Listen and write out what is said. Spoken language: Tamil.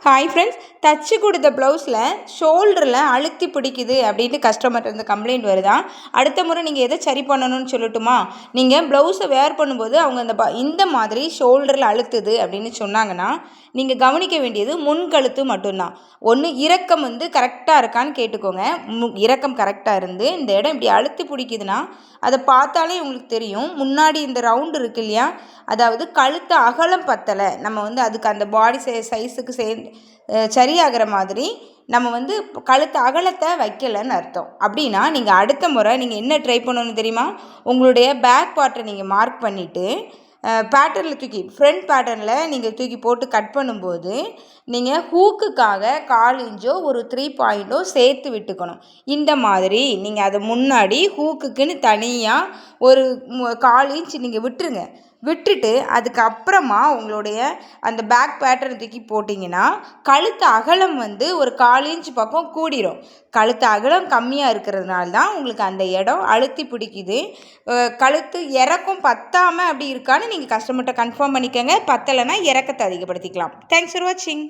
ஹாய் ஃப்ரெண்ட்ஸ், தச்சு கொடுத்த ப்ளவுஸில் ஷோல்டரில் அழுத்தி பிடிக்குது அப்படின்ட்டு கஸ்டமர்கிட்ட இருந்து கம்ப்ளைண்ட் வருதா. அடுத்த முறை நீங்கள் எதை சரி பண்ணணும்னு சொல்லட்டுமா? நீங்கள் ப்ளவுஸை வேர் பண்ணும்போது அவங்க இந்த மாதிரி ஷோல்டரில் அழுத்துது அப்படின்னு சொன்னாங்கன்னா நீங்கள் கவனிக்க வேண்டியது முன்கழுத்து மட்டும்தான். ஒன்று இறக்கம் கரெக்டாக இருக்கான்னு கேட்டுக்கோங்க. இறக்கம் கரெக்டாக இருந்து இந்த இடம் இப்படி அழுத்தி பிடிக்குதுன்னா அதை பார்த்தாலே உங்களுக்கு தெரியும். முன்னாடி இந்த ரவுண்டு இருக்கு இல்லையா, அதாவது கழுத்து அகலம் பத்தலை. நம்ம அதுக்கு அந்த பாடி சைஸுக்கு சரியாகிற மாதிரி நம்ம கழுத்து அகலத்தை வைக்கலைன்னு அர்த்தம். அப்படின்னா நீங்கள் அடுத்த முறை நீங்கள் என்ன ட்ரை பண்ணணும்னு தெரியுமா? உங்களுடைய பேக் பார்ட்டை நீங்கள் மார்க் பண்ணிவிட்டு பேட்டர்னில் தூக்கி ஃப்ரண்ட் பேட்டர்னில் நீங்கள் தூக்கி போட்டு கட் பண்ணும்போது நீங்கள் ஹூக்குக்காக 1/4 இன்ச்சோ ஒரு 3 பாயிண்ட்டோ சேர்த்து விட்டுக்கணும். இந்த மாதிரி நீங்கள் அதை முன்னாடி ஹூக்குக்குன்னு தனியாக ஒரு 1/4 இன்ச் நீங்கள் விட்டுட்டு அதுக்கப்புறமா உங்களுடைய அந்த பேக் பேட்டர்ன் தூக்கி போட்டிங்கன்னா கழுத்து அகலம் ஒரு 1/4 இன்ச் பக்கம் கூடிரும். கழுத்து அகலம் கம்மியாக இருக்கிறதுனால தான் உங்களுக்கு அந்த இடம் அழுத்தி பிடிக்குது. கழுத்து இறக்கம் பத்தாமல் அப்படி இருக்கான்னு நீங்கள் கஸ்டமர்கிட்ட கன்ஃபார்ம் பண்ணிக்கோங்க. பத்தலைன்னா இறக்கத்தை அதிகப்படுத்திக்கலாம். தேங்க்ஸ் ஃபார் வாட்சிங்.